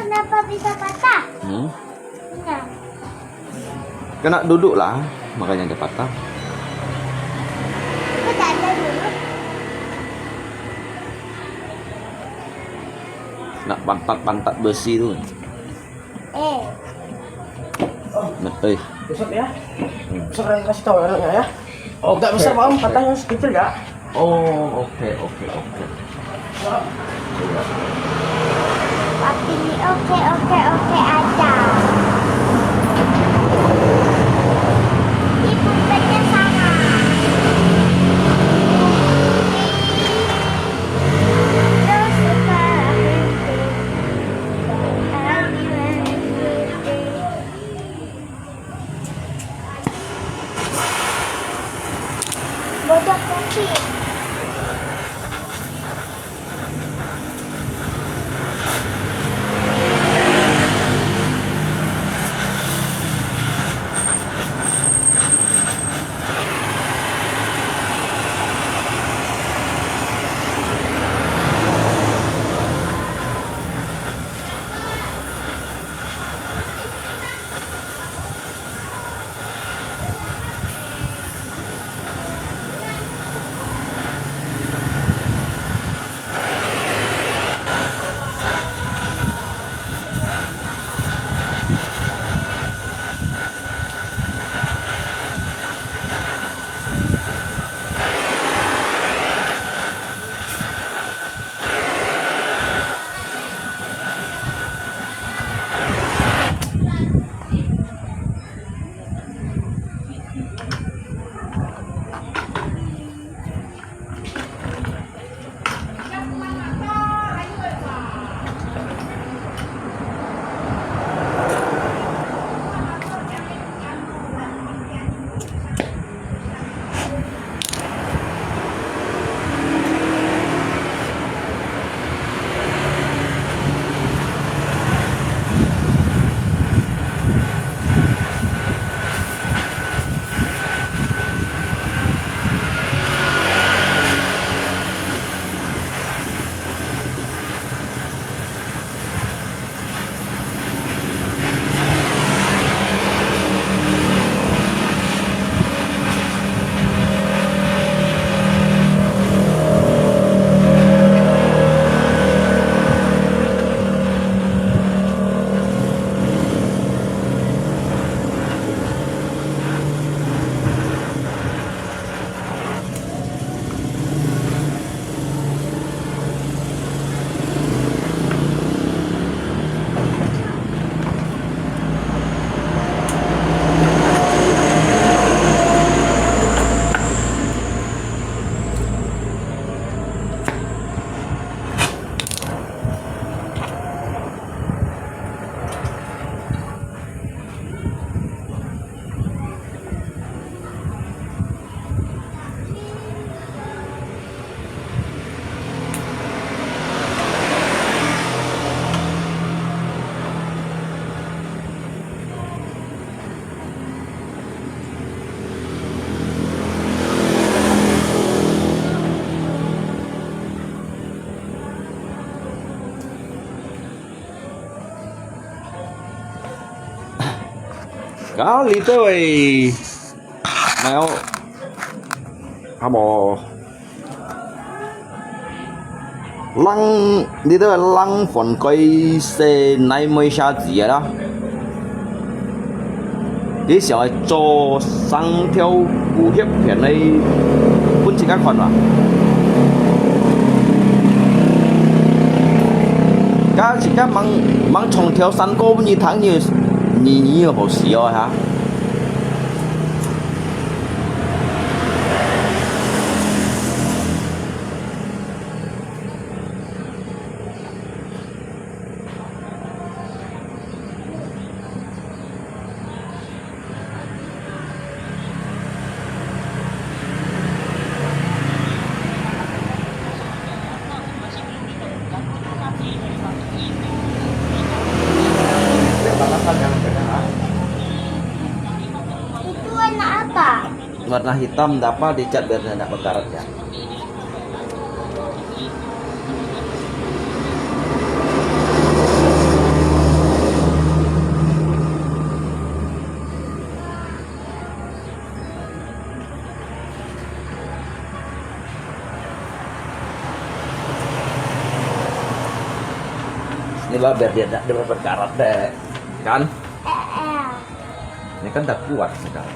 kenapa bisa patah? Nah, Kena duduk lah, makanya dia patah. kok tak ada dulu? Nak pantat-pantat besi tu. Besok ya. Besok saya kasih tahu anaknya ya. Oh, enggak besar, Bang. Patahnya kecil enggak? Oh, oke. Papi ini oke aja. Ibu kerja sama. Terus suka bodoh kopi. Kali tu wei. Mau Habo lăng đi tới lăng phần cây xe này mới xa gì đó đi sợ cho sang theo cụ hiệp hiện nay quân chỉ các phần à các chỉ các mang trồng theo sắn cô như tháng như hồ xì rồi hả Itu warna apa? warna hitam dapat dicat biar tidak berkarat ya. coba biar dia tidak berkarat deh. Kan? Eh. Ini kan udah kuat sekarang.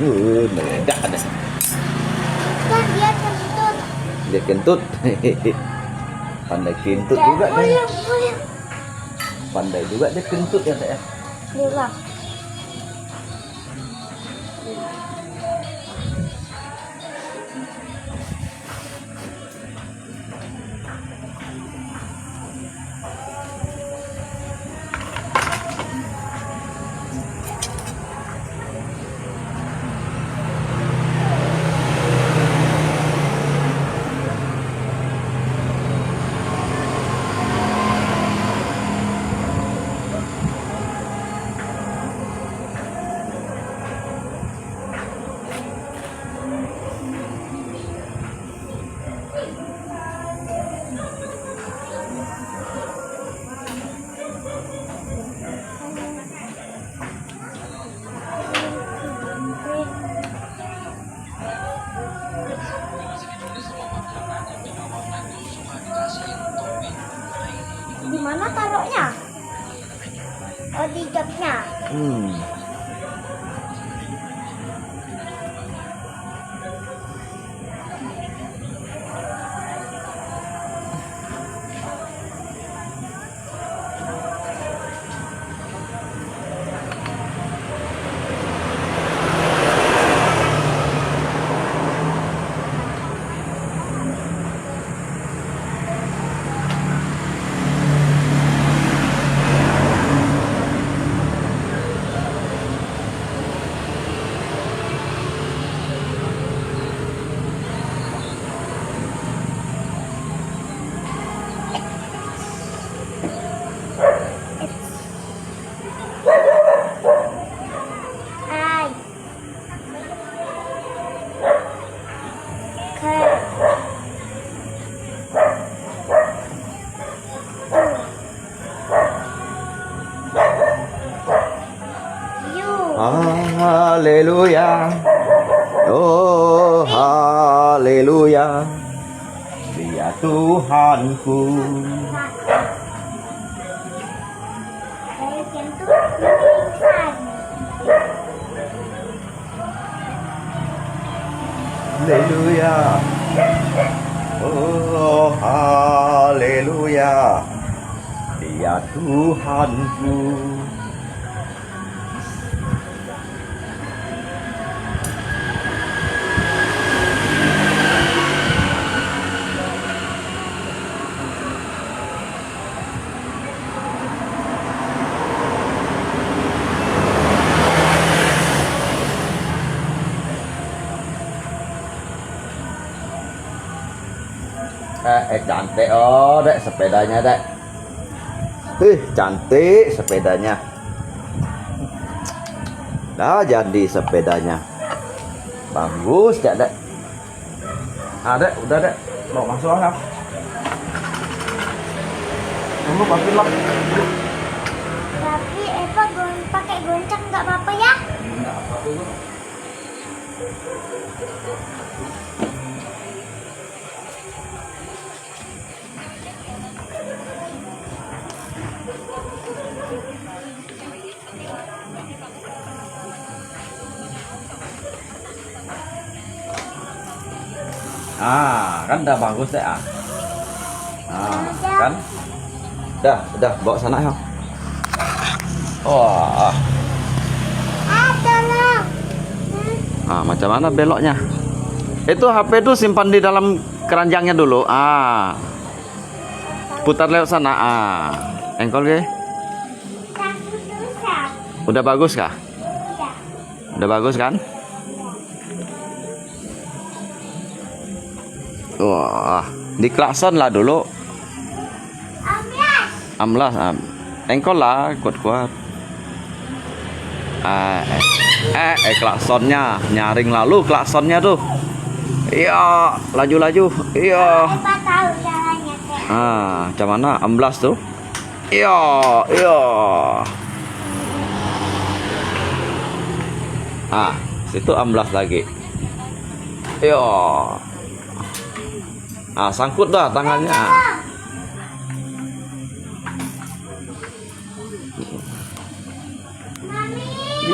Meledak ada. Kan dia kentut. Dia kentut. Pandai kentut Kayak juga dia. puyeng. Pandai juga dia kentut ya, Teh. Bilang. Di mana taruhnya? Oh, di joknya. Ai. Haleluya. Oh, haleluya. Dia Tuhanku. Dari kentut pingsan. Haleluya. Oh, haleluya. Dia Tuhanku. cantik oh dek sepedanya dek. Cantik sepedanya. Dah jadi sepedanya. Bagus dek dek. Dek udah dek. Mau masuk lah. Kamu pakai lock. Tapi Eva pakai goncang nggak apa-apa ya? Enggak apa-apa. Kan udah bagus deh kan? Udah bawa sana ya. Wah. Tolong. Macam mana beloknya? Itu HP itu simpan di dalam keranjangnya dulu. Putar lewat sana. Engkol ke? Satu susah. Udah bagus kah? Iya. Udah bagus kan? Wah, diklakson lah dulu. Amblas. Engkol lah, kuat-kuat. Klaksonnya nyaring lalu klaksonnya tuh. Iya, laju-laju. Iya. Eva tahu caranya kayak. Macam mana? Amblas tuh. Iya. Situ amblas lagi. Iya. Sangkut dah tangannya.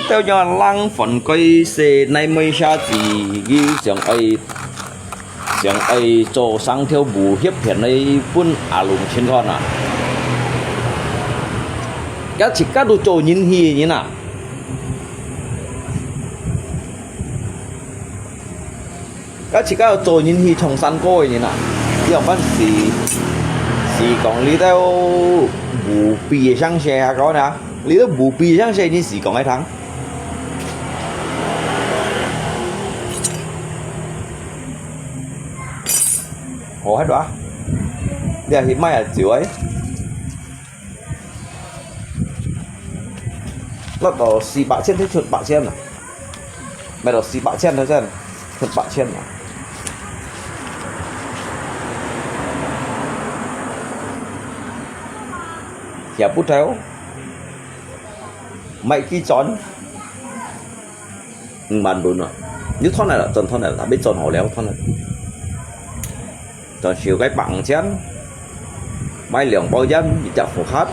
Theo cho lăng phần cây xe này mới xa gì ghi chẳng ai cho sang theo bù hiếp hiện này pun lùng trên con các chỉ các đồ trò nhìn hi như nào các chỉ các đồ trò nhìn hi trong sân coi như nào giờ bắt xì còn lý theo bù bì sang xe có nè lý theo bù bì sang xe như xì còn ai thắng hồ hết đó. Giờ thì mai ở chiều ấy. Nó đổ xì bạ trên thế chuột bạ trên à? Mày đổ xì bạ trên thôi trên. Chuột bạ trên à? Dạ bút theo. Mày khi chón. Bàn bún à? Như thon này là tròn thon này là biết tròn hổ léo thon này. Tròn chiều cái bằng chén mai lượng bao dân bị chặt phục hết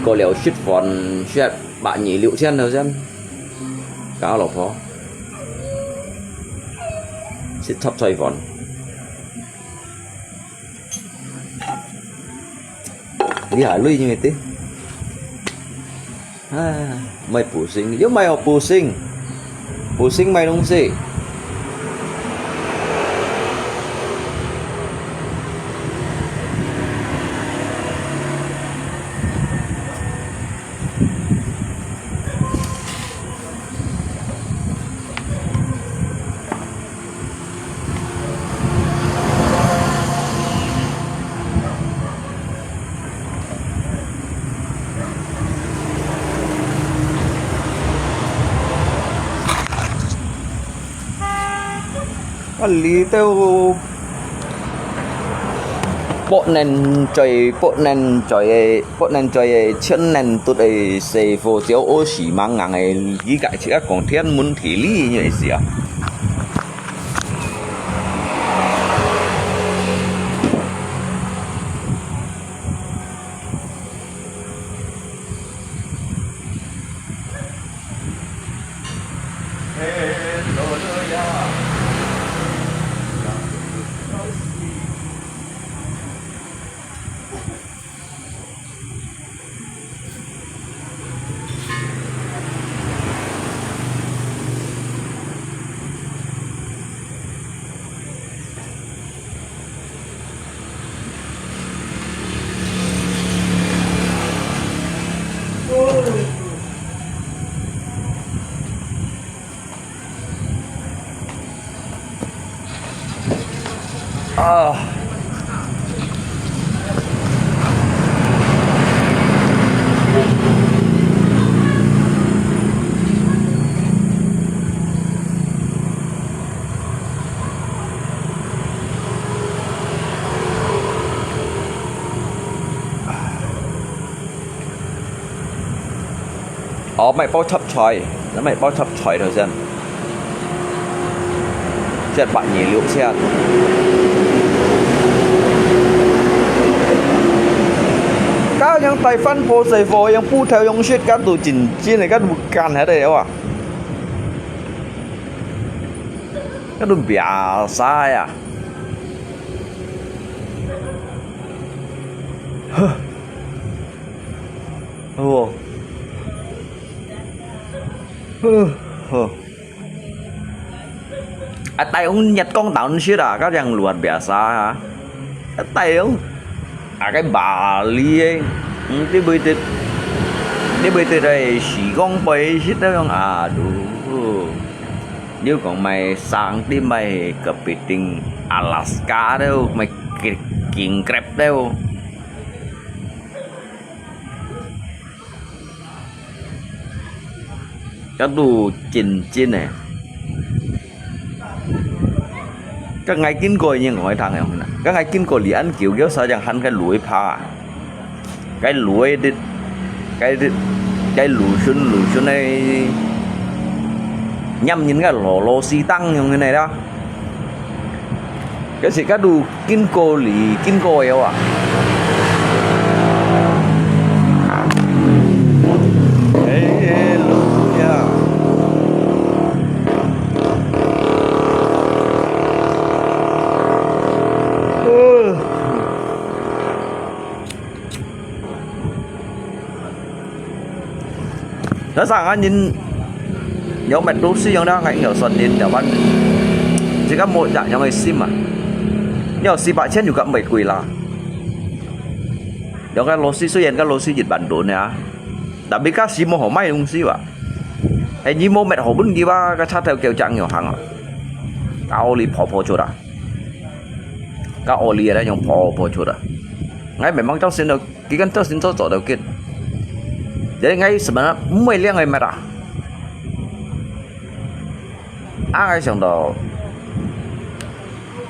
cô liệu shit còn shit bạn nhỉ liệu chen đâu dân cáo lộc phó shit thấp xoay còn đi hải lui như vậy tí mày phụ sinh nếu mày học phụ sinh mày đúng gì lý theo bộ nền trời chân nền tụt ấy xây phô chiếu ô xỉ mang ngang ấy ý cái chỉ còn thiên muốn thị lý như vậy gì à mày bao chấp xoài, nó mày bao chấp xoài thôi xem. Chết bạn nhỉ liệu xe. Các yang tài phân phố xây phố yang pu theo yang shit các tụ chỉnh chi này các tụ can hết đấy à. Các tụ bịa sai à. Ồ. Tay ông nhặt con tàu shit à, các yang luat biasa hả? Tay ông cái bà ly ấy đi bơi từ đây chỉ con bơi shit đó không à đủ. Nếu còn mày sang đi mày cập tình Alaska đâu mày king crab đâu. Các đồ chín này các ngày kinh coi như ngồi thằng này các ngày kinh coi liền ăn kiểu kiểu sao chẳng hắn cái lưỡi pha cái lưỡi đi cái lưỡi xuân này nhâm những cái lò xi tăng như thế này đó cái gì các đồ kinh coi yêu à. Nó rằng á nhìn nhớ mệt lúc xí đó ngay nhỏ xuân đến đảo văn chỉ có một dạng cho người sim mà nhỏ xí bạn chết juga bảy quỷ là đó cái lô xí xuất hiện cái lô xí dịch bản đồ này á đã biết các xí mô hổ may đúng xí vậy hay như mô mệt hổ bún gì ba cái sát theo kiểu chẳng nhỏ hàng à cao li phò chỗ đó cao li ở đây nhung phò chỗ đó ngay mày mang cháu xin được cái con cháu xin cho chỗ đầu kia để ngay sebenarnya mới liang ngay mệt à ai xong đó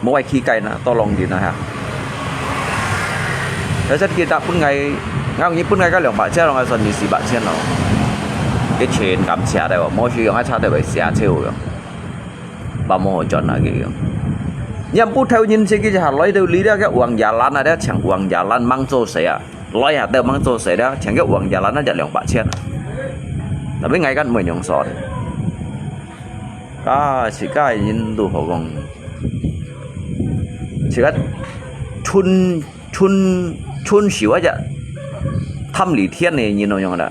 mỗi khi cây nó to lòng gì nè ha thế rất kia ta pun ngày ngang như pun ngày cái lượng bạn xe rồi ngày gì bạn xe nào cái chuyện cảm xe đây mà mỗi khi ai cha đây phải xe theo rồi bà mua chọn là cái nhưng pun theo nhìn cái hạt lối đâu lý đó cái uang jalan ada chẳng uang jalan mang cho xe à lối hạt đâu mang cho xe đó chẳng cái uang jalan nó chạy lượng bạn xe tapi ngày kan mình nhung sọt chỉ cái nhìn đồ họ còn chỉ cái chun xíu vậy thăm lý thiên này nhìn nó như là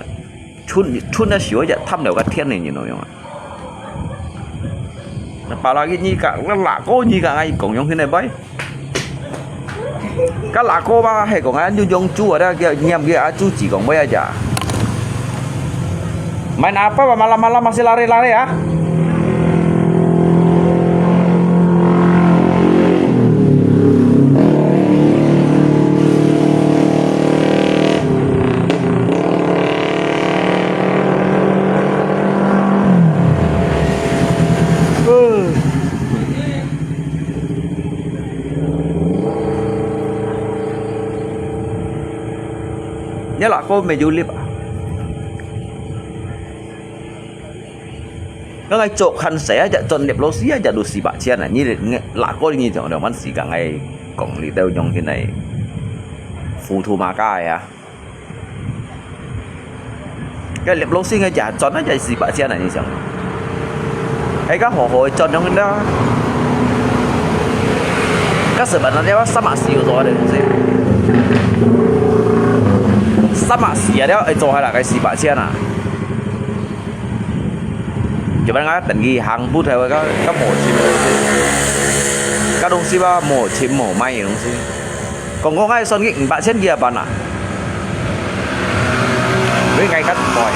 chun nó xíu vậy thăm đều cái thiên này nhìn nó như là bảo là cái gì cả nó lạ cô gì cả ngay cũng giống thế này bấy cái lạ cô ba hay còn ai dùng chú ở đây kia nhầm kia chú chỉ còn bây giờ main apa malam-malam masih lari-lari ya. Nhớ là cô mày du lịch à? Các ngày chỗ khăn xé chợ chọn đẹp lô xí chợ đồ xì bạ chen này như là cô như chỗ nào bán xì cả ngày cổng lý teo trong thế này phù thu mà cài à cái đẹp lô xí ngay chợ chọn nó chạy xì bạ chen này như sao hay các hồ hội chọn trong đó các sự bạn nó đeo sa mạc xì rồi đấy gì sa mạc xì ở đó chỗ hay là cái xì bạ chen à chỉ bạn ngay tận ghi hàng bút theo các mổ chim các đồng sĩ ba mổ chim mổ may đồng sĩ còn có ngay son nghịnh bạn chết kia bạn à với ngay cắt bòi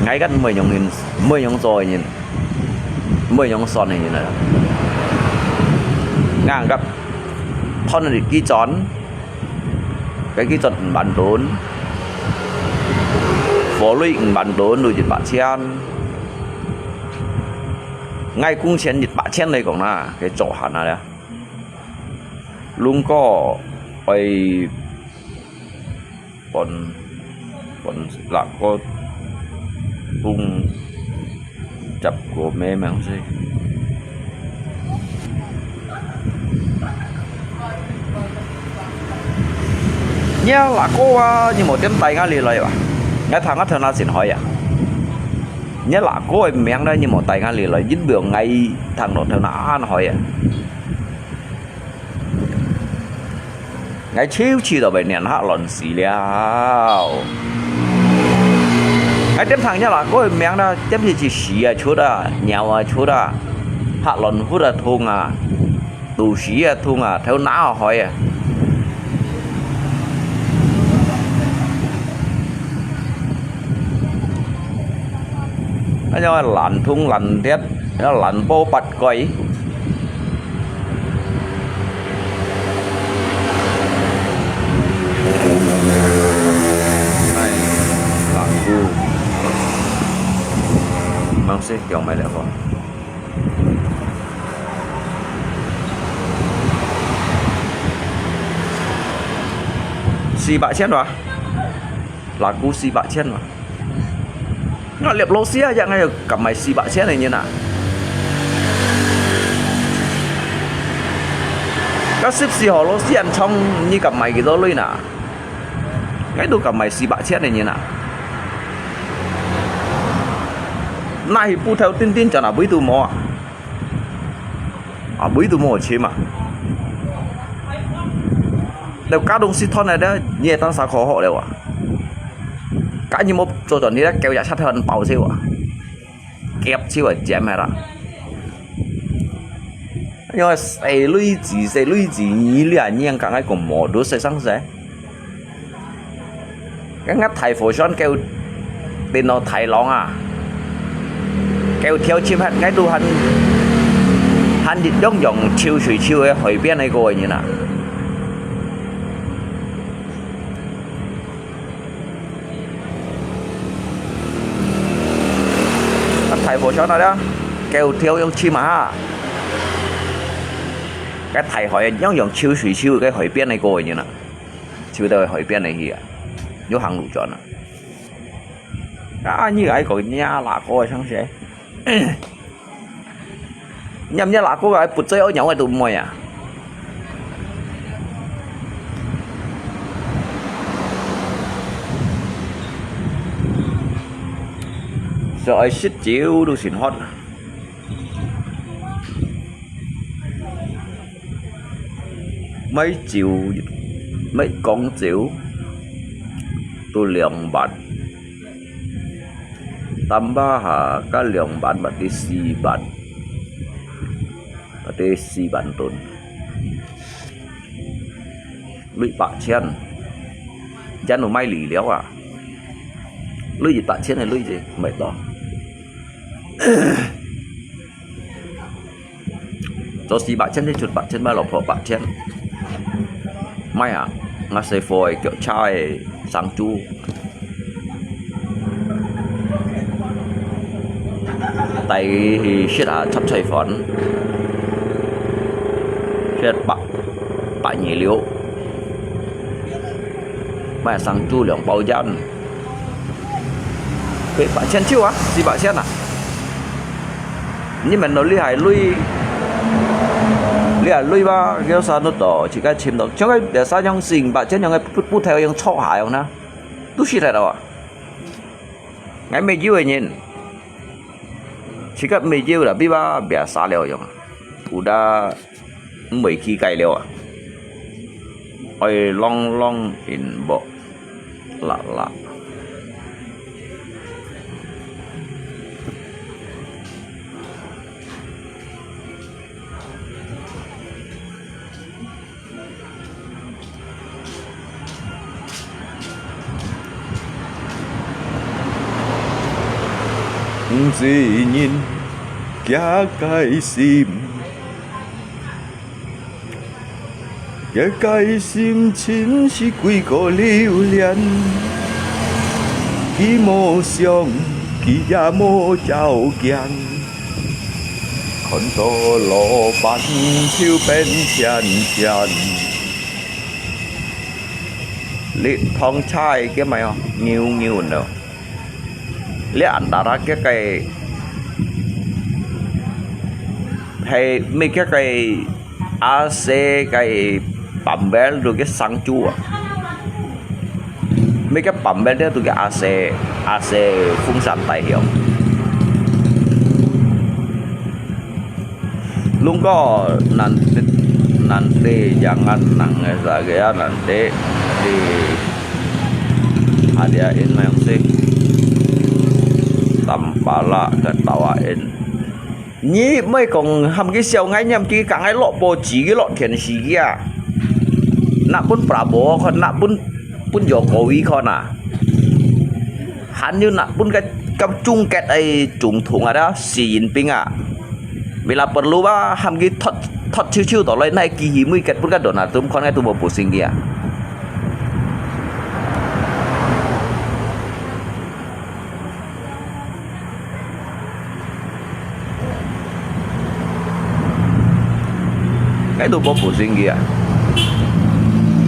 ngay cắt 10 nhông rồi nhìn 10 nhông son này như này ngang gặp thon là ký chón cái ký chọn bản đốn phổ lụy bản đốn rồi dịch bạn chen ngay cung chen dịch bạn chen này cũng là cái chỗ hẳn này luôn có ai còn là có tung chập của mẹ mà không gì nhớ là có như một tiếng tay ngã lì lời à nghe thằng ngắt thằng nào xin hỏi à nhớ là có em miệng đó như một tay ngã lì lời dính biểu ngay thằng đó thằng nào hỏi à ngay chiếu chi đó bệnh nhân hạ lòn xì liao cái tiếp thằng nhá là có em miệng đó tiếp thì chỉ xì à chút à nhào à chút à hạ lòn hút à thùng à tù xì à thùng à theo não hỏi à nó lạnh thùng lạnh tiết nó lạnh bô bạch quay này là cu mang xe kiểu mày lại không xì bạ chết rồi là cu xì bạ chết rồi nó liệp lô xía dạng ngay cả mày xì bạ chết này như nào các ship xì họ lô xí ăn trong như cả mày cái đó luôn nè cái đồ cả mày xì bạ chết này như nào này bu theo tin tin cho nào bấy tù mò à bấy tù mò chế mà đều cá đông xí thon này đó nhẹ tan sao khó họ đều à cá như một chỗ tuần đi đó kéo giá sát hơn bảo siêu à kẹp siêu à chém mày ra nhưng mà xây lũy gì nhí liền nhiên cả ngay cùng mỏ đứa xây sáng rẽ cái ngắt thầy phổ son kêu tên nó thầy lóng à kêu theo chim hết ngay tu hắn dịch giống dòng chiêu水chiêu ấy hỏi bên này rồi như nào thầy phổ son nói đó kêu theo giống chim à cái thầy hỏi giống dòng chiêu水chiêu cái hỏi bên này rồi như nào chiêu tới hỏi bên này gì nhớ hàng lũ chọn à như ấy còn nhà là coi sáng sẽ nhầm nhà là có cái bụt chơi ở nhau ở tụi mày à rồi xích chiếu đồ xịn hót mấy chiều mấy con chiều tôi lượng bạn tâm ba hà các lượng bạn bật đi xì bạn tồn lụy bạc chen nó may lì léo à lụy gì bạc chen này lụy gì mệt đó cho xì bạc chen thì chuột bạc chen ba lọc phở bạc chen may à ngã xe phôi kiểu chai sáng chu tay thì shit à chấp chạy phấn shit bạc nhỉ liễu mà sáng chu lượng bao dân cái bạn chen chiêu á gì bạn chen à nhưng mà nó li hải lui ba cái sao nó đỏ chỉ cái chìm đó trong cái để sao trong xình bạn chen trong cái bút theo trong cho hải không na tu shit này đâu à ngày mấy nhiêu nhìn chỉ có mấy nhiêu là bị ba bẻ xả liều rồi cũng đã mấy khi cày liều à ôi long in bộ lạ gì nhìn kia cái sim 一介心情是几个留恋，既无想，既也无照镜，看到路板手变浅浅。Lihat thong chai cái mày không? Nhiều nữa. Lihat antara cái hay mấy cái AC cái bấm bel rồi cái xăng chua. Mấy cái bấm bel đó từ cái AC phun sàn tài hiệu. Luôn có nanti jangan nangis lagi ya, nanti di hadiahin yang sih tampala ketawain nhí mấy còn hầm cái xeo ngay nhầm kia cả ngay lọ bò chỉ cái lọ thiền xì kia nạp bún Prabowo con nạp bún Jokowi con à hắn như nạp bún cái chung kẹt ấy trùng thùng à đó Xi Jinping à bila perlu bah ham gi thot chiu to lai nai ki hi mui ket pun ka Donald Trump kon ngai tu bo pusing dia ngai tu bo pusing dia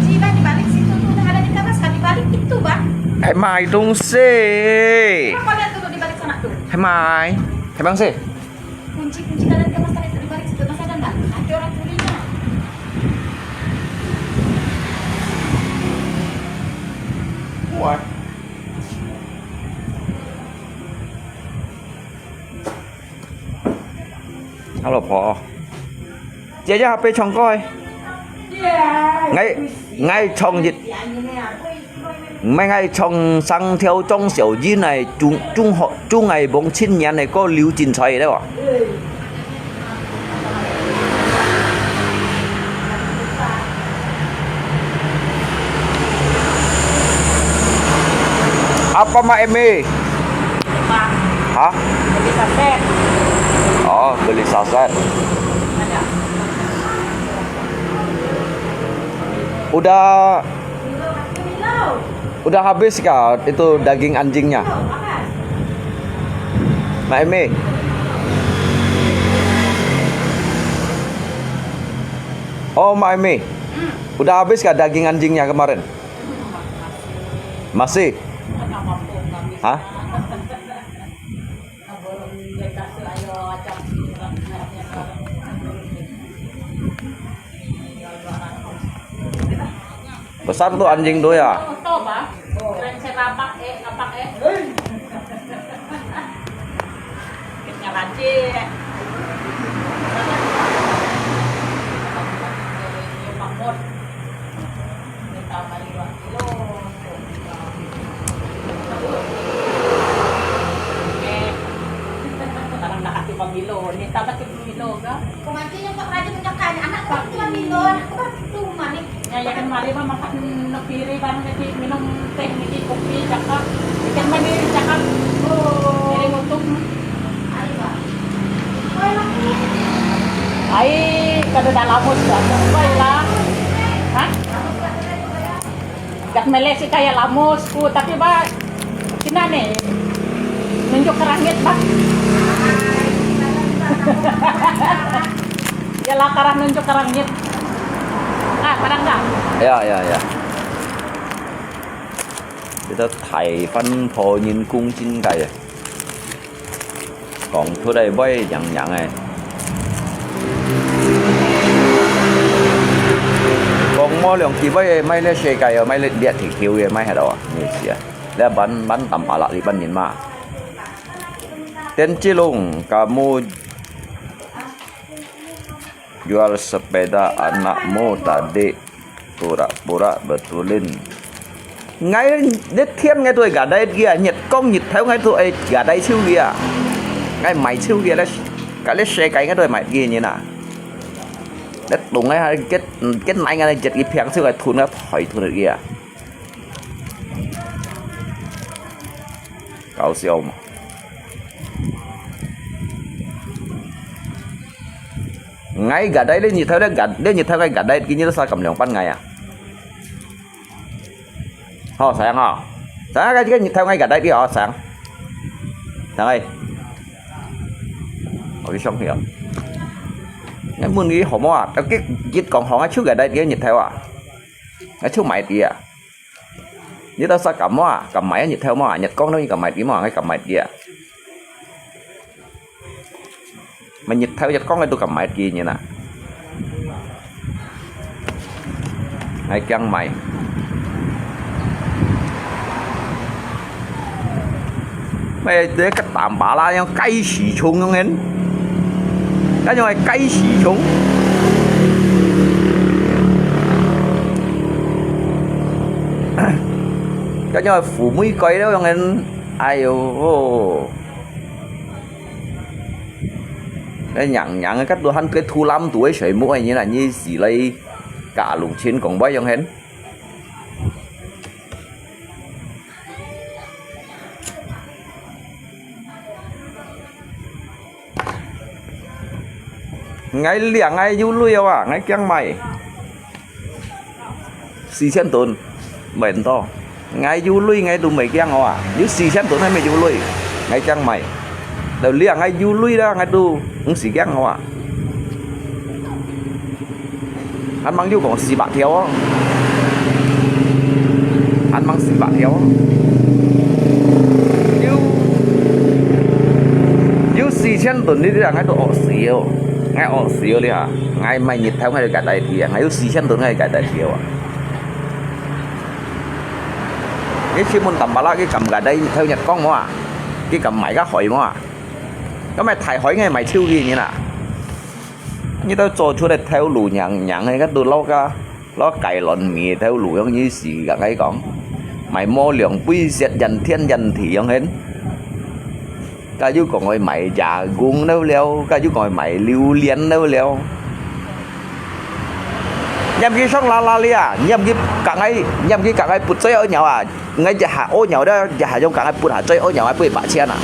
Jiba di balik situ tuh udah ada di kamar sekali balik itu, Bang. hai mai tung se Kenapa lihat tuh di balik sana tuh? hai bang se Kunci kalian kamar sekali di balik situ masih ada enggak? Ada orang curinya. Wah. Alo phò chế cho HP chồng coi ngay chồng dịch ngay chồng sang theo trong小鸡này trung ngày 4000年này có lưu trình xoay đấy ạ apa mak Emi? Hah? Beli saset. Oh, beli saset. Udah habis kah itu daging anjingnya? Mak Emi? Oh, Mak Emi. Udah habis kah daging anjingnya kemarin? Masih? Hah? Besar tuh anjing tuh ya? Tuh, Bang. Keren serapak ngapak Kitnya lanci. Makmur. Minta kali 2 kilo. Sekarang nak kasih pamilo. Ni tambah 10 kilo ke? Kumancinya Pak Raja menyakan anak kok cuma minum, aku kan cuma nih. Yayakan mari mah makan nepiri barang jadi minum teh niki kopi cakap. Ikan mandiri cakap. Oh, jadi untuk Ayo, Pak. Oh, lagi. ai kada dalamos ba. Baiklah. Hah? Gat melesi kayak lamos ku tapi ba kina nih nunjuk ke langit ba. Ya lah karang nunjuk ke langit. Ah, karang enggak? Ya. Kita thầy phân phối nhìn cung chín cái còn thứ đây với nhận này còn mua lượng thì với mấy lấy xe cái mấy lấy điện thì kêu vậy mấy hả đâu như thế là bắn tầm bả lại đi bắn nhìn mà tên chi lùng kamu jual sepeda anakmu tadi pura-pura betulin ngay đứt thiên ngay tôi gà đây kia nhiệt công nhiệt theo ngay tôi gà đây siêu kia ngay mày siêu kia đấy cái lấy xe cái tôi mày kia như nào đất đúng ngay kết này ngay chật cái phèn siêu cái thun nó thổi thun được kia cao siêu mà ngay gạt đấy lên nhiệt theo đấy gạt đến nhiệt theo ngay gạt đấy cái như nó sao cầm lượng ban ngày à họ sáng họ sáng cái nhiệt theo ngay gạt đấy đi họ sáng ơi ở cái xong hiểu cái muốn nghĩ họ mua cái nhiệt còn họ ngay trước gạt đấy cái nhiệt theo à ngay trước máy thì à như tao sao cầm máy nhiệt theo mà nhiệt con nó như cầm máy tí mà ngay cầm máy tí à mà nhiệt theo nhiệt con này tôi cầm máy gì như nè ngay chân mày mày để cái tạm bả la nhau cây xì chung không hen cái nhau cây xì chung cái nhau phủ mũi cây đó không hen ai ô cái nhận cái cách tôi hắn cái thu lâm tuổi sợi mũi như là như gì lấy cả lùng trên còn bao nhiêu hết ngay liền ngay du lui à ngay keng mày xì sen tồn bền to ngay du lui ngay tụi mày keng à như xì sen tồn hay mày du lui ngay keng mày đầu liền ngay du lui ra ngay tụi cũng xì keng à anh mang vô còn xì bạc thiếu á anh mang xì bạc thiếu á yêu xì sen tuần đi là ngay tụi họ xìu ngay họ xìu đi hả ngay mày nhịp theo ngay cả đại thì ngay yêu xì sen tuần ngay cả đại thiếu à cái khi muốn tầm bà la cái cầm cả đây theo nhật con mà cái cầm mày các hỏi mà cái mày thải hỏi ngay mày thiêu gì như nào như tao cho chú đây theo lù nhận hay cái đồ lo cày lợn mì theo lù giống như gì cả cái con mày mua lượng quy diệt dần thiên dần thì không hết cái chú còn ngồi mày già gung đâu leo cái chú còn mày lưu liên đâu leo nhầm cái xong la lia nhầm cái cả ngay bụt chơi ở nhau à ngay giờ hạ ô nhau đó giờ hạ trong cả ngay bụt hạ chơi ở nhau ai bụi bả chen à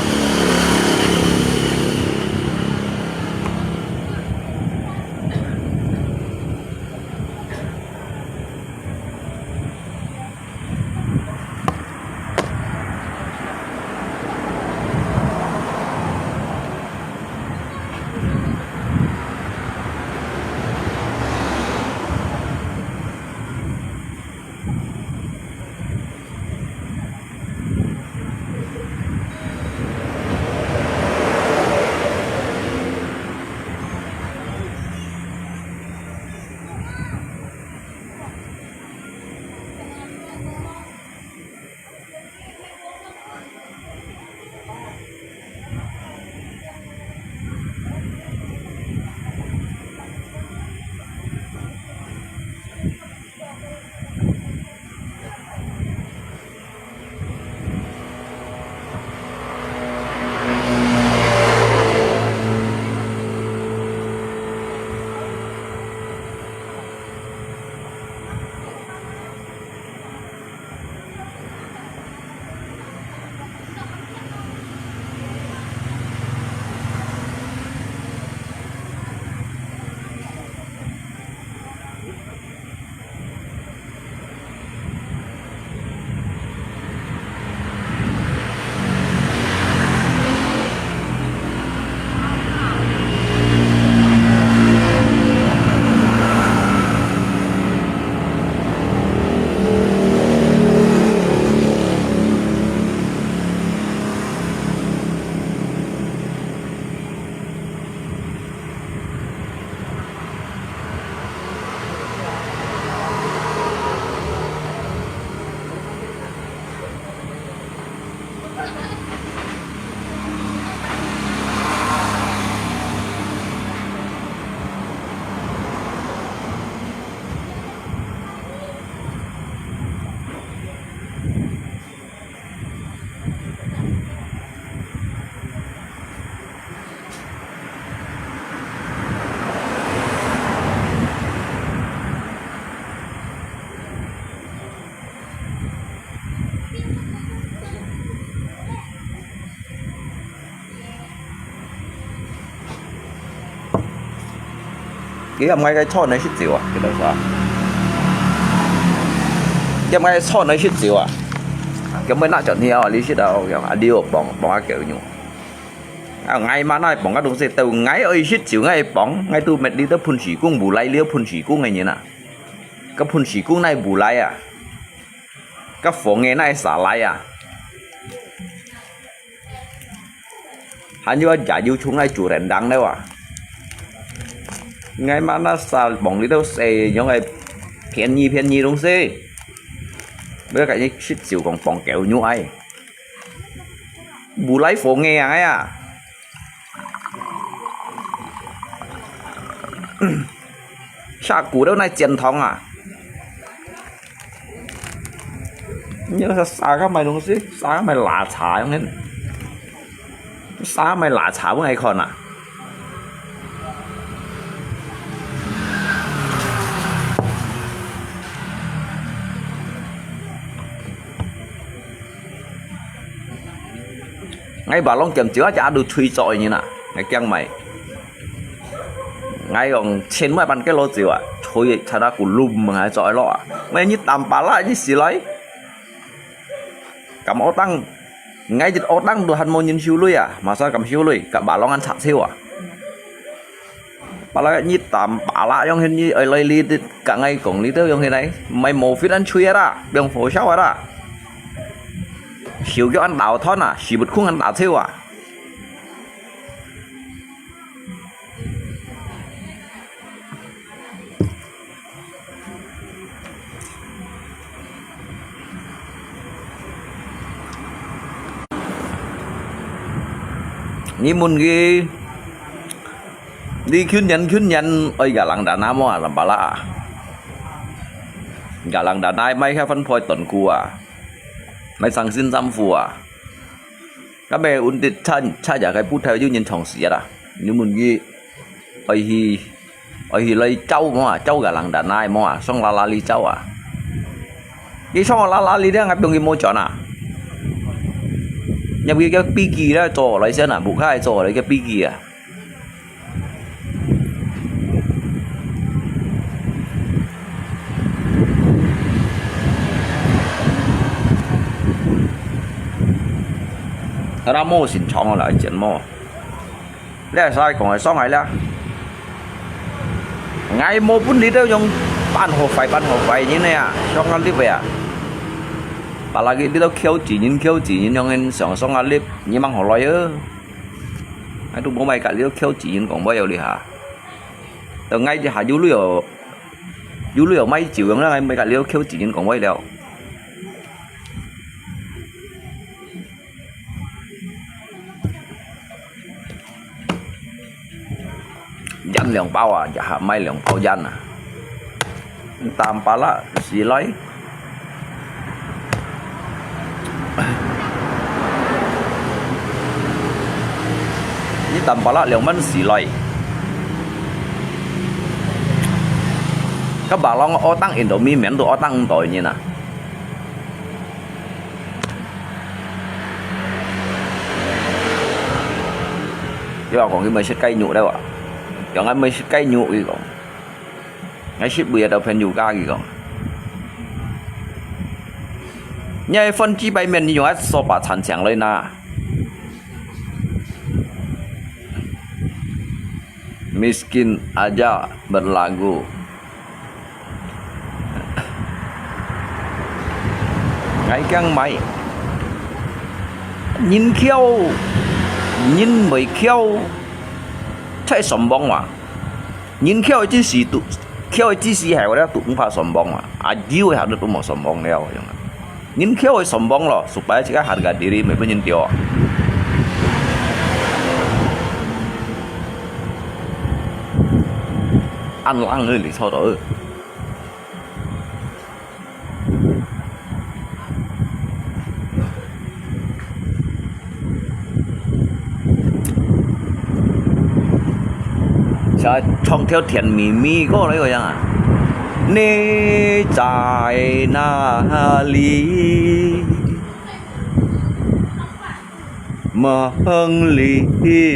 cái em ngay cho này shit chịu à cái đó sao em ngay cho này shit chịu à cái mới nãy chọn nhiều lý shit đâu cái đi bỏng kiểu như ngay mà nói bỏng cái东西từ ngay ở shit chịu ngay bỏng ngay từ mệt đi tới phun xỉ cung bù lại liêu phun xỉ cung này như nào cái phun xỉ cung này bù lại à cái phòng nghe này xả lại à hắn như giả dụ chúng này chủ rèn đắng đâu à ngay mà nó xả bỏng đi đâu xe giống này phiền nhi đúng xe bây giờ cái gì shit chịu còn bỏng kéo như ai bù lại phòng nghe ấy à sao cú đâu này truyền thống à nhớ sao xa các mày đúng chứ xa các mày lạ chả không hết xa mày lạ chả với ai còn à ngay bà long chậm chữa chả được truy trội như nào ngay chăng mày ngay còn trên mấy bàn cái lô chiều à thôi thật ra của lùm mà ngay trội lo mấy như tầm bà lại như xí lấy cầm ô tăng ngay dịch ô tăng đồ hành môn nhìn siêu lui à mà sao cầm siêu lui cả bà long ăn sạch siêu à bà lại như tầm bà lại trong hình như ở đây li cả ngay còn lý tới trong hình này mày mồ phía ăn chui ra đường phố sao ra siêu cái ăn đào thon à xì bật khung ăn đào siêu à như muốn cái đi khuyên nhận ơi gà lăng đàn nam à làm bà la gà lăng đàn ai mấy cái phân phối tuần cua à mấy sang xin giam phù à các bé ổn định cha giả cái bút theo chứ nhìn chồng xịt à như muốn cái ơi hi lấy châu mà châu gà lăng đàn ai mà xong la li châu à cái xong la li đó ngay bên cái môi chọn à nhập cái piki đó cho lấy xem là bộ khai cho lấy cái piki à ra mua xin chọn lại chuyện mua đây là sai còn là xong này là ngày mua bún đi đâu dùng bán hồ phải như này à xong ăn đi về à bà là cái đi đâu khéo chỉ nhìn trong anh sòng xong ăn liếp như mang hồ loài ơ anh tụi bố mày cả đi đâu khéo chỉ nhìn còn bao giờ đi hả từ ngay thì hả du lưỡi ở mấy chiều đó anh mày cả đi đâu khéo chỉ nhìn còn bao giờ dân liền bao à dạ mấy liền bao dân à tam bà lá gì lấy như tầm bà lá liền mất xì lấy các bà long ở tăng Indomie miễn đồ ở tăng tội như nè chứ còn cái mấy chiếc cây nhụ đâu ạ chẳng ai mấy chiếc cây nhụ gì còn ngay chiếc bìa đâu phải nhụ ca gì còn nhai phân chi bay miền như vậy so bà thành chẳng lên na miskin aja berlagu ngay căng mày nhìn khiêu nhìn mấy khiêu chạy sầm bông mà nhìn khiêu chỉ xì tụ khiêu chỉ xì hay là tụ cũng phải sầm bông mà à diêu hay được tụ một sầm bông leo nhìn khiêu sầm bông lo supaya jika harga diri mấy bên nhìn tiêu ăn lăng người thì sao đó sao trong theo thiền mì có đấy rồi à nê tại na li mà hưng lý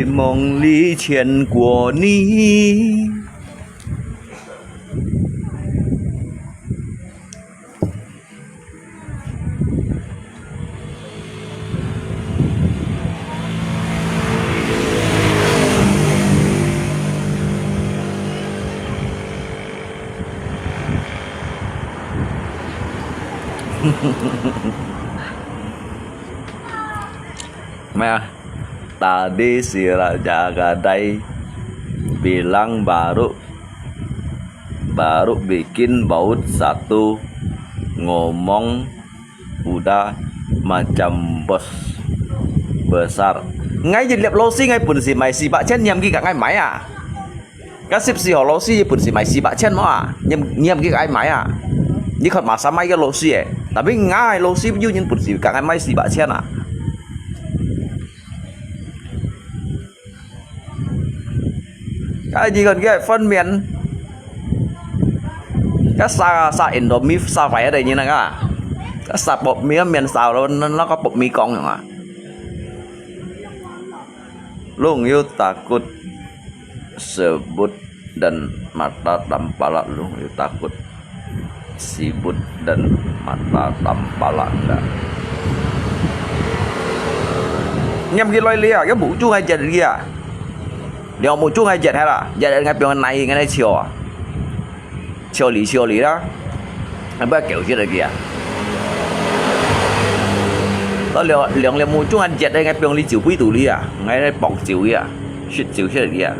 mong lý chuyện của ni Mẹ tadi si Raja Gadai bilang baru bikin baut satu, ngomong udah macam bos besar. Ngay dịch liệp lô xi ngay bùn xì mày xì bạ chen nhầm ghi cả ngay máy à. Các xịp xì họ lô xi bùn xì mày xì bạ chen mà à. Nhầm ghi cả ngay máy à. Như khẩn mà sao may cái lô xi ấy. Tapi ngay lô xi như bùn xì cả ngay máy xì bạ chen à. Cái gì còn cái phân miền. Các xa Indomie xa phải ở đây như này à. Các xa bột mì miền xào nó có bột mì con rồi mà. Long Yu takut sebut dan mata tampala. Long Yu takut sibut dan mata tampala enggak. Nhâm cái loài lia cái mũ chu hay chật kia. Điều mũ chu hay chật hay là chật ngay bên này ngay đây chiều à. Chiều lý đó. Anh biết kiểu gì đây kìa. Đó lượng mũ chu hay chật đây ngay bên lý chiều quý tủ lý à. Ngay đây bọc chiều kia. Shit chiều kia kìa.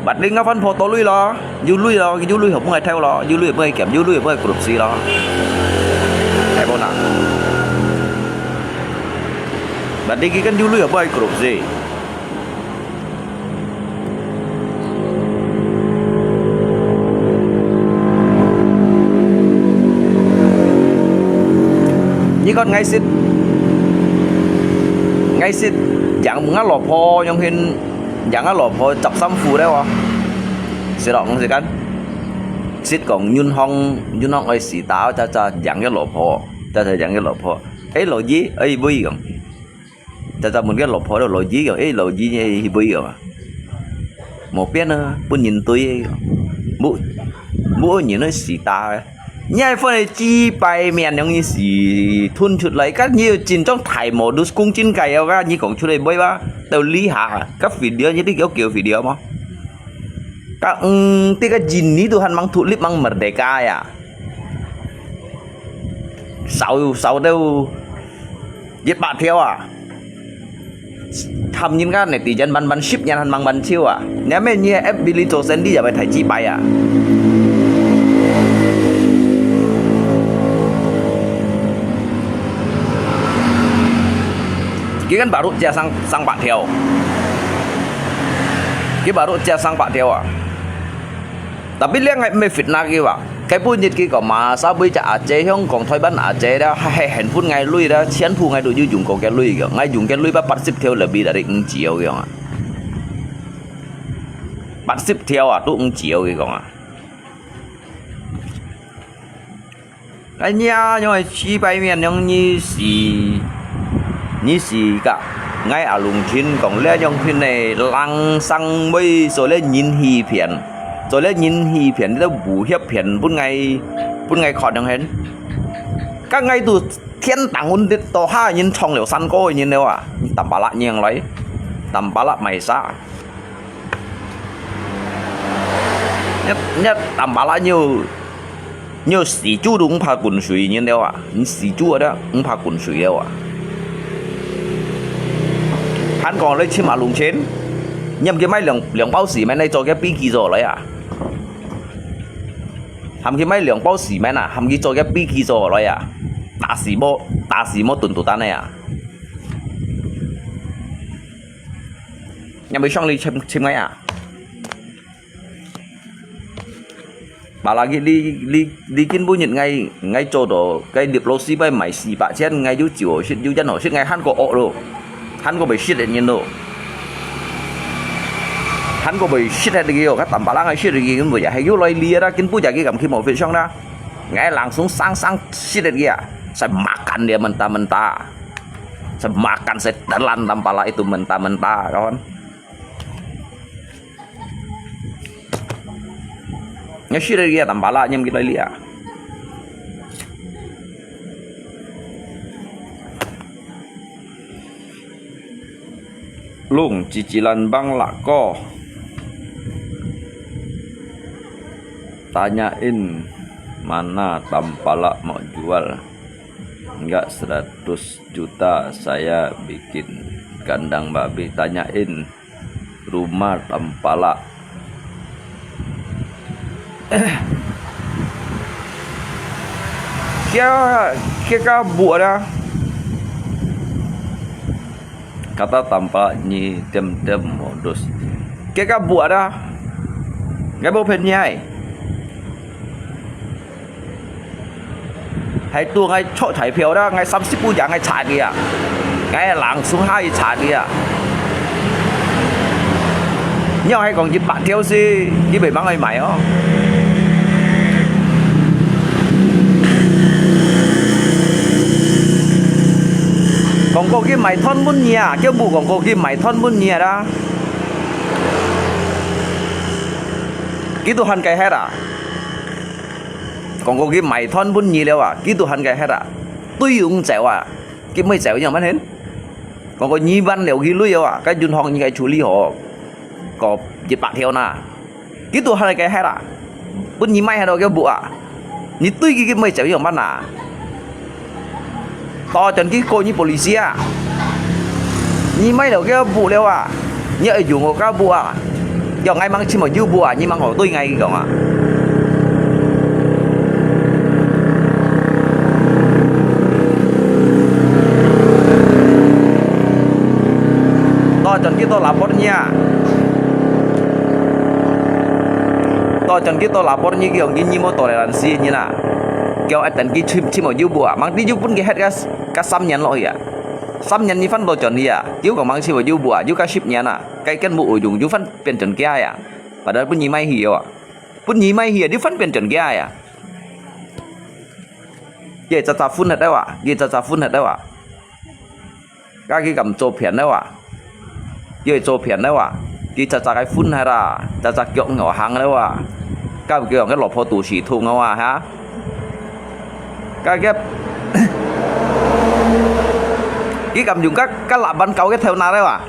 Bạch Linh phân photo lui lo, du lui không người theo lo, du lui không người kiểm, du lui không người group gì lo. Thấy không nào? Bạch Linh cái du lui không người group gì. Như con ngay xịt chẳng ngã lọp ho trong hình jangan lupa chọc xăm phù đấy không? Sẽ động gì kan? Xịt còn nhún hong ấy xì táo cho chẳng cái lupa, cho chẳng cái lupa. Ấy lỗi gì? Ấy bui không? Cho muốn cái lupa đó lỗi gì không? Ấy lỗi gì ấy bui không? Một biết nữa, bún nhìn tôi bún nhìn nó xì táo ấy. Nhai phần này chi bài miền giống như xì thun chuột lấy các nhiều chín trong thải một đứa cung chín cày ra như còn chỗ đây bơi ba tao lý hạ các video như cái kiểu video mà các cái jin ní tuh han mang thụ lip mang merdeka ya sau đâu giết bạn theo àทำยินกันเนี่ยตีจันบันชิปยันหันมังบันชิวอ่ะเนี่ยไม่เนี่ยเอฟบิลิโตเซนดี้อย่าไปถ่ายจีไปอ่ะCái kan baru dia sang bạn theo. Cái baru dia sang bạn theo à. Tapi lihat ngai me fitnah kia à. Cái pun nhật kia có mà sao bây giờ ở chế không còn thôi bán ở chế đó hay hẹn phun ngay lui đó chén phu ngay đội dùng có cái lui kìa ngay dùng cái lui bắt ship theo là bị đã định chiều kìa bắt ship theo à tụ chiều kìa còn à. Cái nhà nhưng mà chi bay miền nhưng như gì cả ngay ở lùng chín còn lẽ trong phim này lăng xăng mây rồi lên nhìn hì phiền đó bù hiệp phiền bốn ngày khỏi đang hết các ngày từ thiên tàng ôn đến to ha nhìn trong liều săn coi nhìn đâu à tầm bả lại nhìn lấy tầm bả lại mày xa nhất tầm bả lại nhiều xì chú đúng phá quần suy nhìn đâu à xì chú đó cũng phá quần suy đâu à hắn còn lấy chim mà lùng chén nhầm cái máy lượng bao xỉ máy này cho cái pi kỳ rồi lấy à hàm cái máy lượng bao xỉ máy nè hàm cái cho cái pi kỳ rồi lấy à ta xỉ mô tuần tan này à nhầm bị xong đi chim ngay à bà là cái đi kinh bùi nhận ngay chỗ đó cái điệp lô xí bay mày xỉ bạ chết ngay dưới chiều dưới chân hỏi ngay hắn có ộ rồi hắn có bị shit đến nhiên đâu hắn có bị shit hay gì các tầm bả lăng hay shit gì cũng vậy hay vô loài lia đó kinh bùi giờ cái cầm khi một việc xong đó ngay làng xuống sang shit hay gì saya makan dia mentah-mentah saya makan saya telan tanpa lah itu mentah-mentah kawan nhớ shit hay gì tanpa lah nhưng kita lihat lung cicilan bang lako tanyain mana Tampala mau jual. Enggak 100 juta saya bikin kandang babi. Tanyain rumah Tampala. Kia buat dah. Kata Tampala ni dem modus. Kia buat dah. Ngai bo pen nhai. Hay tua ngay chỗ彩票đó, ngay 30 phút ngay trả kìa, ngay lạng xuống hai trả kìa. Nhưng hay còn 100 條先，呢邊幫佢買哦。廣告佢賣吞滿嘢，叫冇廣告佢賣吞滿嘢啦。Gitu han cái hết à? Còn có cái mày thon bún nhì đâu à? Gitu han cái hết à? Tuy cũng chèo à? Cái mấy chèo nhau mất hết. Còn có nhì văn liệu cái lưỡi à? Cái dùn hong như cái chú lý họ có 100 條na. Gitu han cái hết à? Bún nhì mai hay đâu cái bộ à? Nhì tuy cái mấy chèo nhau mất à? To chân cái cô như police à? Nhì mai đâu cái bộ liệu à? Nhớ dùng một cái bộ à? Giờ ngay mang chim mà dư bùa nhưng mang hỏi tôi ngay rồi à. To chân kia tôi lapor nha. To chân kia tôi lapor như kiểu như motor là gì như nào. Kiểu anh tận kia chim mà dư bùa mang đi dư pun cái hết cái xăm nhẫn lỗi à. Xăm nhẫn như phân đồ chuẩn đi à. Chứ còn mang chim mà dư bùa dư cái ship nhẫn à. Cái mũ dùng dư phân bên chuẩn kia à. Padahal pun nhí mai hiểu à, pun nhí mai hiểu đi phân biệt chuẩn kia à, vậy cha phun hết đâu à, vậy cha phun hết đâu à, cái cầm trộn phiền đâu à, vậy trộn phiền đâu à, cái cha cái phun hay là cha kiểu nhỏ hàng đâu à, cái kiểu cái lọp hồ tủ xỉ thùng đâu à ha, cái cầm dùng các lạ bắn cáu cái theo nào đâu à.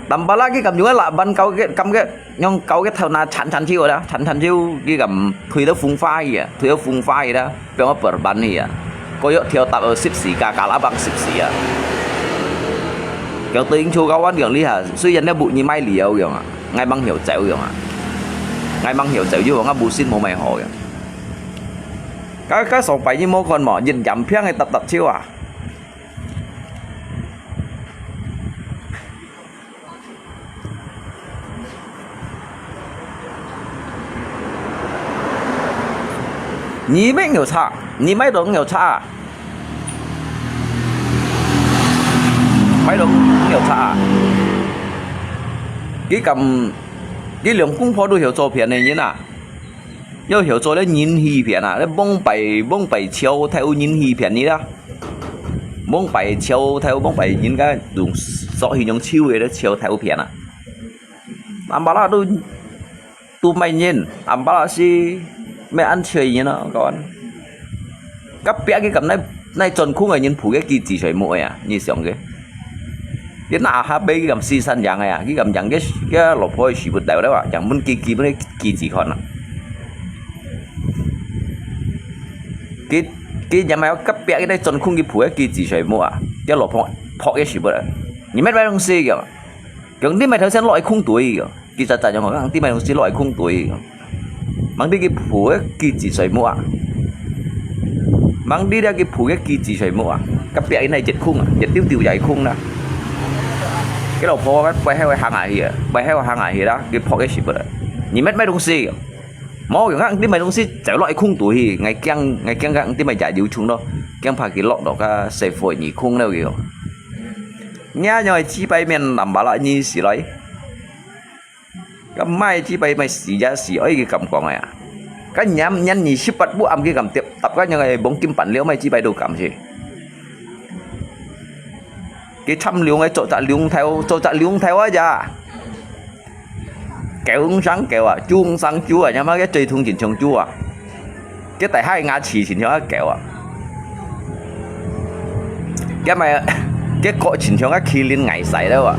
Tampala cái cầm những cái lạ bắn câu cái cầm cái nhông câu cái thao na chắn chiêu đó chắn chiêu cái cầm thuê đó phun phai vậy thuê đó phun phai đó bên nó bẩn bắn gì à có yếu theo tập ở ship xì cả lá băng ship xì à kiểu tiếng chu cao quán kiểu lý hả suy dân nó bụi như mai liều kiểu à ngay băng hiểu chịu kiểu à ngay băng hiểu chịu chứ không có bù xin một mày hỏi cái sòng bảy như mô con mỏ nhìn chậm phía ngay tập chiêu à. Nhí mấy nhiều xa, nhí mấy đồ nhiều xa, mấy đồ nhiều xa. Cái cầm cái lượng cũng phó đôi hiểu cho phiền này như nào, yêu hiểu cho đấy nhìn hì phiền à, đấy bông bảy chiều theo nhìn hì phiền như đó, bông bảy chiều theo bông bảy nhìn cái dùng rõ hình giống chiêu ấy đó chiều theo phiền à. Tampala tu mày nhìn, Tampala si mẹ ăn chơi như nó con cắp bẽ cái cầm này tròn khung ở nhân phủ cái kỳ chỉ chơi muội à như xong cái nào ha bây cái cầm xi san dạng này à cái cầm dạng cái lột phôi chỉ bật đầu đó à chẳng muốn kỳ bên kỳ chỉ còn à cái nhà máy cắp bẽ cái này tròn khung cái phủ cái kỳ chỉ chơi muội à cái lột phọ cái chỉ bật những mấy bài đồng xi kìa kiểu tí mày thấy xem loại khung tuổi kìa kỳ chặt cho mọi tí mày đồng xi loại khung tuổi mang đi cái phủ cái kỳ chỉ xoay mua à mang đi ra cái phủ cái kỳ chỉ xoay mua à cái bẹ này chật khung à chật tiêu dài khung nè cái đầu phô cái bay heo hàng hải gì đó cái phô cái gì vậy nhìn mấy đồng xi máu kiểu khác tí mày đồng xi chạy loại khung tuổi ngày keng gặng tí mày chạy điều chúng đâu keng phải cái lọ đó cái xe phổi nhỉ khung đâu kiểu nha nhoi chi bay men làm bảo lại như xí lấy cái mai chỉ bay mày xì ra xì ấy cái cầm còn này à cái nhám nhanh nhì ship bắt bu âm cái cầm tiếp tập cái như này bóng kim bản liễu mày chỉ bay đồ cầm gì cái trăm liễu ngay chỗ tạ liễu theo á giờ kéo sáng kéo à chuông sáng chú à nhưng mà cái chơi thùng chỉnh chồng chú à cái tại hai ngã chỉ chỉnh cho kéo à cái cọ chính trong cái khi liên ngày xảy đâu ạ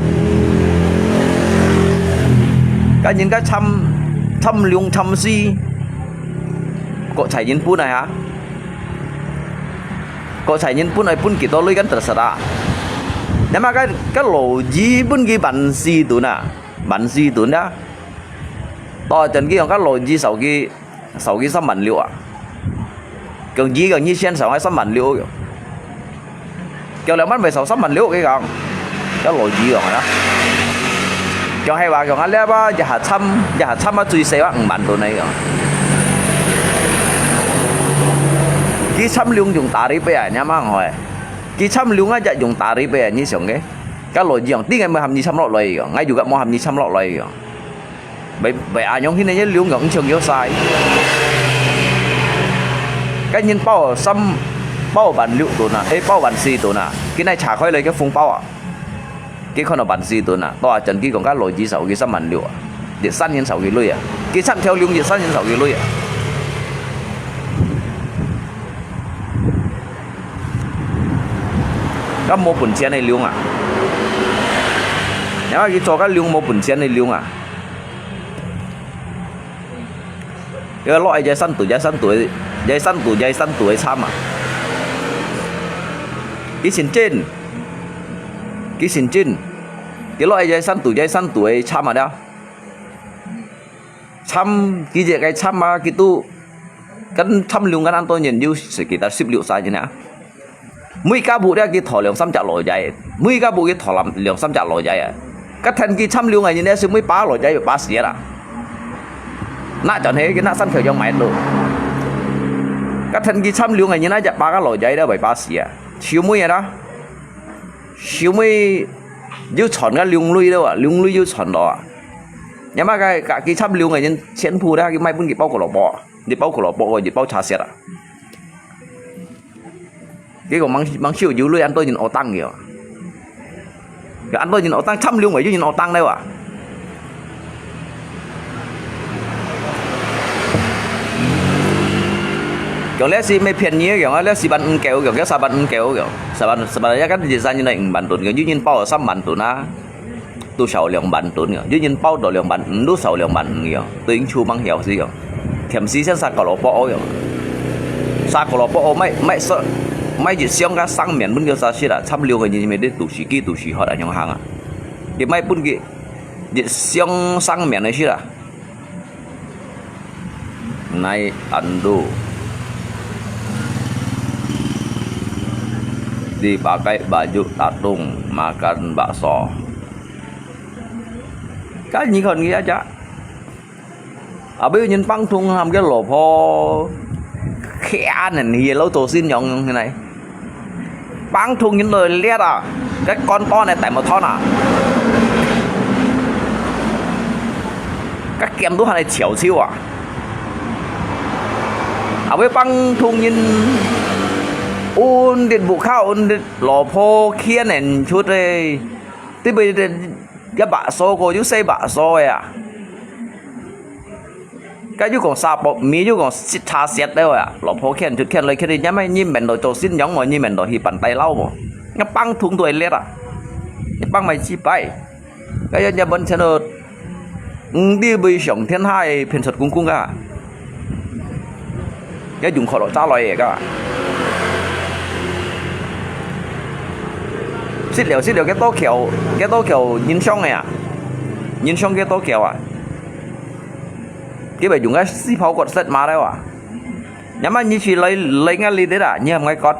cái những cái chăm lung chăm si cọ chạy nhìn phun này hả cọ chạy nhìn phun này phun kỹ to lưỡi cái thật à nhưng mà cái lỗ gì phun cái bản si tụi đó to chân cái lỗ gì sau cái sắm bản liệu à cần gì cần như sen sau hay sắm bản liệu kiểu là mất về sau sắm bản liệu cái còn cái lỗ gì rồi đó cho hay bà còn anh lẽ ba giờ chăm mà chui xe á bản tụi này rồi cái chăm lung dùng tà đi bây giờ nhá mà hỏi cái chăm lung á dùng tà đi bây giờ như xong cái lỗ gì tiếng em mới làm như chăm lọt lời ngay dù gặp mua làm như chăm lọt lời vậy ai nhóm khi này lung ngẩn chừng yếu sai cái nhân bao bản liệu tụi nè bao bản xì tụi nè cái này trả khỏi lấy cái phun bao à cái con là bản xì tụi nè to chân kia còn các lỗi gì sáu cái sắm bản liệu à để săn nhân sáu cái lưỡi à cái săn theo lung để săn nhân sáu cái lưỡi à các mô bẩn chen này lung à nếu mà cái cho các lung mô bẩn chen này lung à cái loại dây săn tuổi sao mà cái xin trên cái loại dây săn tuổi sao mà đâu chăm cái gì cái chăm mà cái tu cái chăm lung cái ăn tôi nhìn như sự kita ship liệu sai như nào mấy cá bự đấy cái thỏ lượng xăm chặt lồi dày mấy cá bự cái thỏ làm lượng xăm chặt lồi dày à cái thân cái chăm lung này như thế sự mấy phá lồi dày phá xía à nãy chọn thế cái nãy săn khởi trong máy luôn cái thân cái chăm lung này như nãy chặt ba cái lồi dày đó bị phá xía chiếu mấy đó chiếu mấy yêu chọn cái lung lui đâu à lung lui yêu chọn đó nhưng mà cái chăm lung này như chén phu đó cái máy bún cái bao của lò bò rồi cái bao trà sệt à cái còn mang chiều dưới lưới ăn tôi nhìn ổ tăng nhiều cái ăn tôi nhìn ổ tăng chăm lung vậy chứ nhìn ổ tăng đâu à kiểu lẽ gì mấy phiền nhía kiểu lẽ gì bạn kéo kiểu cái sao bạn kéo kiểu sao bạn cái gì ra như này bạn tụt kiểu như nhìn bao ở sắm bạn tụt na tu sầu lượng bạn tụt kiểu như nhìn bao đồ lượng bạn nút sầu lượng bạn kiểu tôi chu mang hiểu gì kiểu thèm xí sẽ sạc cỏ lỗ bò kiểu sạc cỏ lỗ bò mấy sợ mấy chỉ xem cái sang miền bên kia sao xí là chăm liều cái gì mấy đứa tủ sĩ họ đã nhong hàng à thì mấy bên kia chỉ xem sang miền này xí là này Ấn Độ dipakai baju tatung makan bakso cái gì còn nghĩ aja ở bây giờ nhìn băng thùng làm cái lỗ phô khẽ này thì lâu tổ xin nhộng như này băng thùng những lời liệt à cái con to này tại một thon à các kem đúng này chịu siêu à ở bây băng thùng nhìn ôn điện vụ khao ôn lò phô kia này chút đây thế bây giờ cái bạ xô cô chú xây bạ xô à cái chú còn sao bộ mí chú còn xịt trà xẹt đâu à lò phô kia chút kia lấy cái gì nhá mấy như mình đồ xin giống mà như mình đồ thì bàn tay lau mà nó băng thùng tuổi lết à băng mày chi bay cái nhà bên trên đó đi bây sống thiên hai phiền thuật cung cả cái dùng khẩu độ trả lời cả xích liệu cái tô kiểu nhìn xong này à nhìn xong cái tô kiểu à cái bài dùng cái xí pháo quật set mà đâu à nhắm mà như chỉ lấy ngay đi đấy à như ngay cọt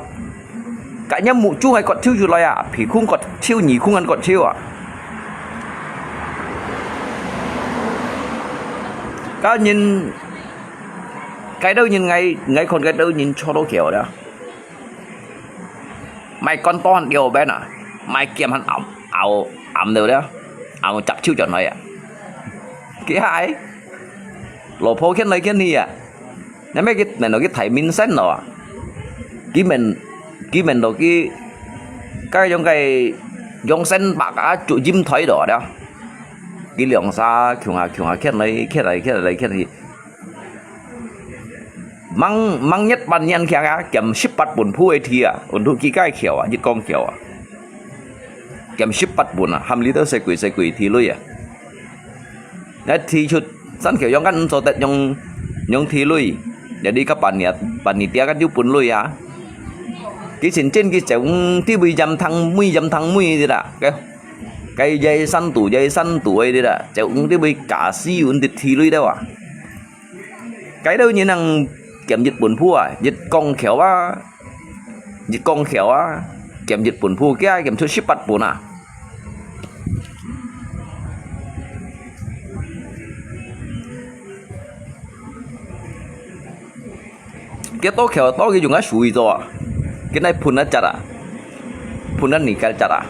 cả nhắm mụ chu ngay cọt chiêu chu lấy à thì khung cọt chiêu nhỉ khung ăn cọt chiêu à cái nhìn cái đâu nhìn ngay còn cái đâu nhìn cho tô kiểu đó mày con to hẳn điều bên à mày kiếm hắn ẩm đều đó ẩm chặt chiêu chuẩn này à cái hai lỗ phô cái này cái này à nếu mấy cái này nó cái thảy minh xét nó cái mình đồ cái trong cái dòng sen bạc á trụ chim thỏi đỏ đó cái lượng xa kiểu hà cái này mang nhất ban nhân kia á kiểm ship bắt buồn phu ấy thì à buồn thu cái kiểu à như con kiểu à kem ship pat bun ham li se kui thi lui à nãy thi chút sẵn kiểu yang kan so tet yang thi lui jadi các bạn tia kan pun lui à cái xin trên cái chỗ thi bị dầm thằng mui đi đã cái dây săn tủ ấy đi đã chỗ thi bị cả si uốn thi lui đâu à cái đâu như năng kiểm dịch buồn phu à dịch con khéo á kiểm dịch buồn phu kia kiểm chút ship bắt buồn à cái to khéo to cái dùng á suy rồi cái này phun nó chặt à phun nó nỉ cái chặt à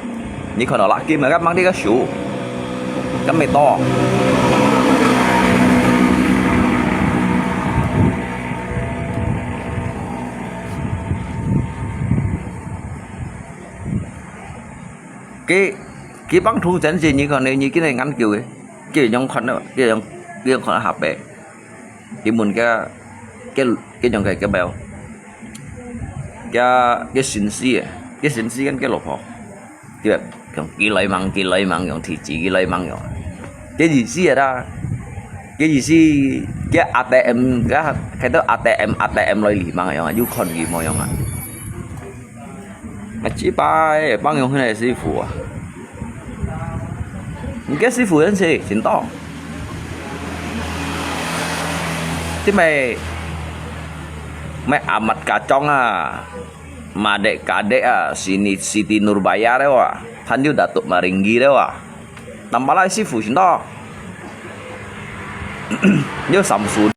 như còn nó lạ kia mà các mang đi cái sủ cái mày to cái băng thu chén gì như còn nếu như cái này ngắn kiểu cái trong khăn đó cái khăn hạp bể cái muốn cái trong cái bèo cái xin xí cái lột họ cái kỳ lấy măng dùng thịt chỉ kỳ lấy măng dùng cái gì xí ra cái gì xí cái ATM cái đó ATM lấy lì măng dùng dùng con gì mà dùng à chỉ bài băng dùng cái này sư phụ à cái sư phụ đến gì xin to thế mày amat kacong à mà dek kadek à Siti Nurbaya đấy à thân yêu Datuk Maringgi đấy à tambah lagi sư phụ xin to nhớ Samsung